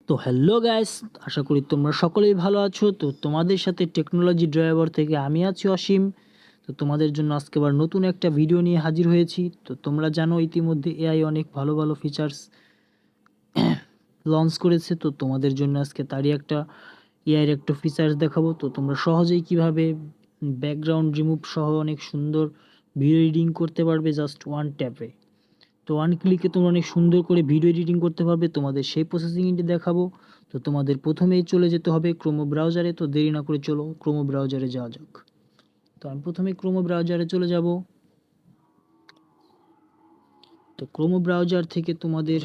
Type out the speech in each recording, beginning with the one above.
তো hello guys, আশা করি তোমরা সকলেই ভালো আছো। তো তোমাদের সাথে টেকনোলজি ড্রাইভার থেকে আমি আছি অসীম। তো তোমাদের জন্য আজকে আবার নতুন একটা ভিডিও নিয়ে হাজির হয়েছি। তো তোমরা জানো ইতিমধ্যে এআই অনেক ভালো ভালো ফিচার্স লঞ্চ করেছে। তো তোমাদের জন্য আজকে তারই একটা এআইয়ের একটা ফিচার্স দেখাবো। তো তোমরা সহজেই কিভাবে ব্যাকগ্রাউন্ড রিমুভ সহ অনেক সুন্দর ভিডিও এডিটিং করতে পারবে জাস্ট ওয়ান ট্যাপে। তো ওয়ান ক্লিকে তোমরা অনেক সুন্দর করে ভিডিও এডিটিং করতে পারবে, তোমাদের সেই প্রসেসিংটি দেখাবো। তো তোমাদের প্রথমেই চলে যেতে হবে ক্রোমো ব্রাউজারে। তো দেরি না করে চলো ক্রোমো ব্রাউজারে যাওয়া যাক। তো আমি প্রথমে ক্রোমো ব্রাউজারে চলে যাব। তো ক্রোমো ব্রাউজার থেকে তোমাদের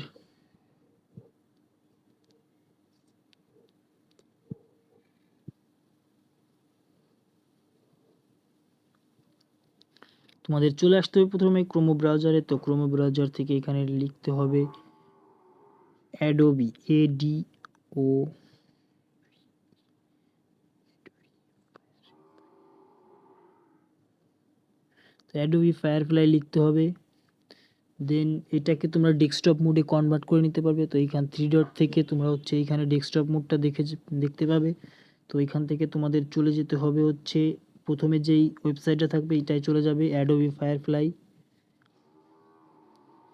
চলে আসতে হবে প্রথমে ক্রোমো ব্রাউজারে। তো ক্রোমো ব্রাউজার থেকে এখানে লিখতে হবে অ্যাডোবি, ADO, তো অ্যাডোবি ফায়ারফ্লাই লিখতে হবে। দেন এটাকে তোমরা ডেস্কটপ মোডে কনভার্ট করে নিতে পারবে। তো এইখান থ্রি ডট থেকে তোমরা এইখানে ডেস্কটপ মোডটা দেখতে পাবে। তো এখান থেকে তোমাদের চলে যেতে হবে প্রথমে যেই ওয়েবসাইটটা থাকবে এটাই চলে যাবে অ্যাডোবি ফায়ারফ্লাই।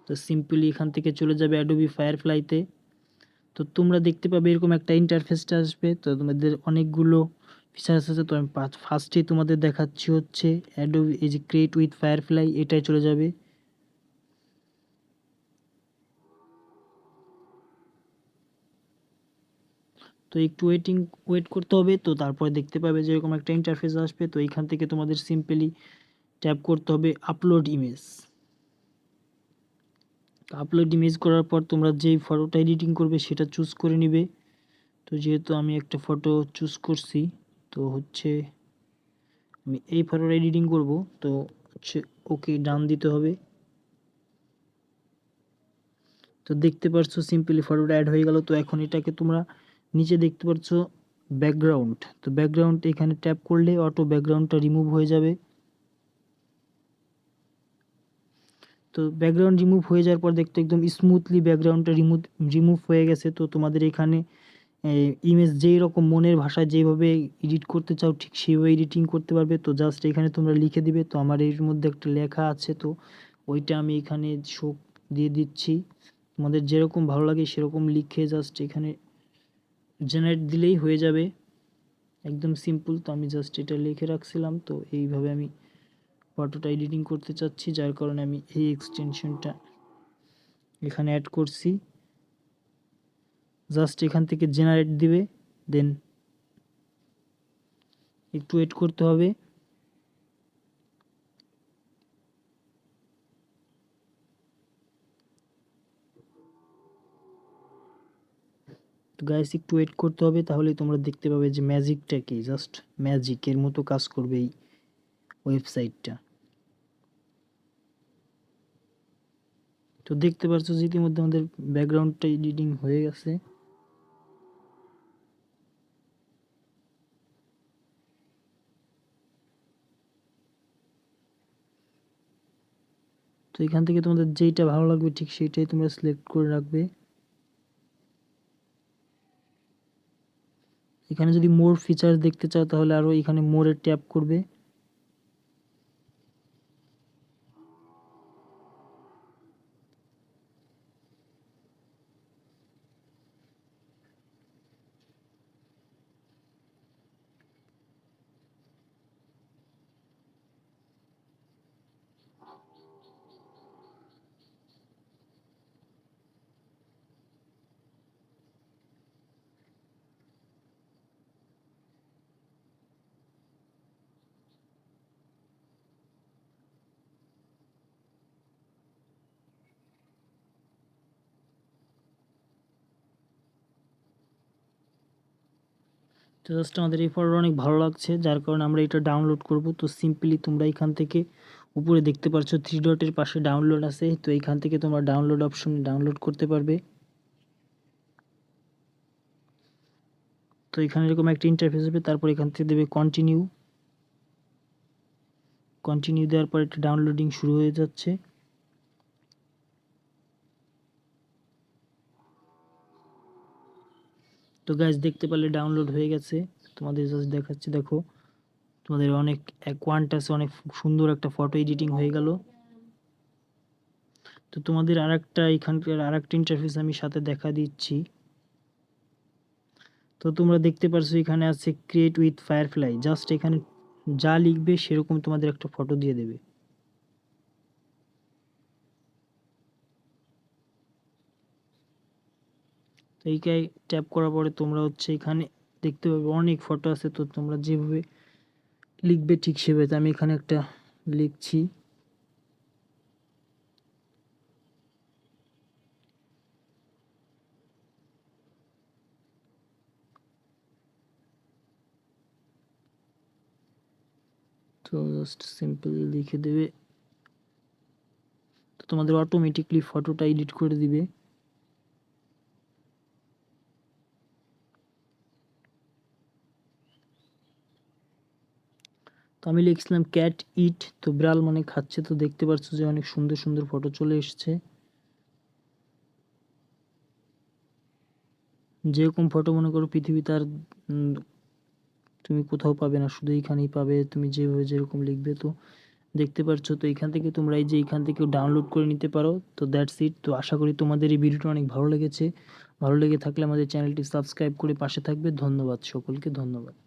তো সিম্পলি এখান থেকে চলে যাবে অ্যাডোবি ফায়ারফ্লাইতে। তো তোমরা দেখতে পাবে এরকম একটা ইন্টারফেসটা আসবে। তো তোমাদের অনেকগুলো ফিচার্স আছে। তো আমি ফার্স্টেই তোমাদের দেখাচ্ছি অ্যাডোবি, এই যে ক্রিয়েট উইথ ফায়ারফ্লাই, এটাই চলে যাবে। তো একটু ওয়েট করতে হবে। তো তারপরে দেখতে পাবে যে এরকম একটা ইন্টারফেস আসবে। তো এইখান থেকে তোমাদের সিম্পলি ট্যাপ করতে হবে আপলোড ইমেজ। আপলোড ইমেজ করার পর তোমরা যেই ফটোটা এডিটিং করবে সেটা চুজ করে নিবে। তো যেহেতু আমি একটা ফটো চুজ করছি, তো আমি এই ফটোটা এডিটিং করব। তো ওকে ডান দিতে হবে। তো দেখতে পারছো সিম্পলি ফটোটা অ্যাড হয়ে গেল। তো এখন এটাকে তোমরা নিচে দেখতে পাচ্ছো ব্যাকগ্রাউন্ড। তো ব্যাকগ্রাউন্ড এখানে ট্যাপ করলে অটো ব্যাকগ্রাউন্ডটা রিমুভ হয়ে যাবে। তো ব্যাকগ্রাউন্ড রিমুভ হয়ে যাওয়ার পর দেখতে একদম স্মুথলি ব্যাকগ্রাউন্ডটা রিমুভ হয়ে গেছে। তো তোমাদের এখানে ইমেজ যেই রকম মনের ভাষায় যেভাবে এডিট করতে চাও ঠিক সেইভাবে এডিটিং করতে পারবে। তো জাস্ট এখানে তোমরা লিখে দিবে। তো আমার এর মধ্যে একটা লেখা আছে, তো ওইটা আমি এখানে শো দিয়ে দিচ্ছি। তোমাদের যেরকম ভালো লাগে সেরকম লিখে জাস্ট এখানে জেনারেট দিলেই হয়ে যাবে, একদম সিম্পল। তো আমি জাস্ট এটা লিখে রাখছিলাম। তো এইভাবে আমি ফটোটা এডিটিং করতে চাচ্ছি, যার কারণে আমি এই এক্সটেনশনটা এখানে অ্যাড করছি। জাস্ট এখান থেকে জেনারেট দিবে, দেন একটু ওয়েট করতে হবে। তো গাইস একটু ওয়েট করতে হবে, তাহলে তোমরা দেখতে পাবে যে ম্যাজিকটা কি, জাস্ট ম্যাজিকের মতো কাজ করবে এই ওয়েবসাইটটা। তো দেখতে পাচ্ছ যে ইতিমধ্যে আমাদের ব্যাকগ্রাউন্ডটা এডিটিং হয়ে গেছে। তো এখান থেকে তোমাদের যেইটা ভালো লাগবে ঠিক সেইটাই তোমরা সিলেক্ট করে রাখবে। এখানে যদি মোর ফিচার দেখতে চাও তাহলে আরও এখানে মোরে ট্যাপ করবে। তো জাস্ট আমাদের এই ফটোটা অনেক ভালো লাগছে, যার কারণে আমরা এটা ডাউনলোড করব। তো সিম্পলি তোমরা এখান থেকে উপরে দেখতে পাচ্ছ থ্রি ডটের পাশে ডাউনলোড আছে। তো এইখান থেকে তোমরা ডাউনলোড অপশন ডাউনলোড করতে পারবে। তো এখানে এরকম একটা ইন্টারফেস হবে, তারপর এখান থেকে দেবে কন্টিনিউ। কন্টিনিউ দেওয়ার পর এটা ডাউনলোডিং শুরু হয়ে যাচ্ছে। তো গাইজ দেখতে পারলে ডাউনলোড হয়ে গেছে, তোমাদের জাস্ট দেখাচ্ছি। দেখো তোমাদের অনেক কোয়ান্টাসে অনেক সুন্দর একটা ফটো এডিটিং হয়ে গেল। তো তোমাদের এখানকার আরেকটা ইন্টারফেস আমি সাথে দেখা দিচ্ছি। তো তোমরা দেখতে পারছো এখানে আছে ক্রিয়েট উইথ ফায়ারফ্লাই। জাস্ট এখানে যা লিখবে সেরকম তোমাদের একটা ফটো দিয়ে দেবে। তো এইটাই ট্যাপ করার পরে তোমরা এখানে দেখতে পাবে অনেক ফটো আছে। তো তোমরা যেভাবে লিখবে ঠিক সেভাবে, আমি এখানে একটা লিখছি। তো জাস্ট সিম্পলি লিখে দেবে, তো তোমাদের অটোমেটিকলি ফটোটা এডিট করে দিবে। তো আমি লিখছিলাম ক্যাট ইট, তো বিড়াল মানে খাচ্ছে। তো দেখতে পাচ্ছ যে অনেক সুন্দর সুন্দর ফটো চলে এসছে। যেরকম ফটো মনে করো পৃথিবীতে আর তুমি কোথাও পাবে না, শুধু এইখানেই পাবে। তুমি যেভাবে যেরকম লিখবে। তো দেখতে পাচ্ছ, তো এখান থেকে তোমরা এই যে এখান থেকেও ডাউনলোড করে নিতে পারো। তো দ্যাটস ইট। তো আশা করি তোমাদের এই ভিডিওটা অনেক ভালো লেগেছে। ভালো লেগে থাকলে আমাদের চ্যানেলটি সাবস্ক্রাইব করে পাশে থাকবে। ধন্যবাদ সকলকে, ধন্যবাদ।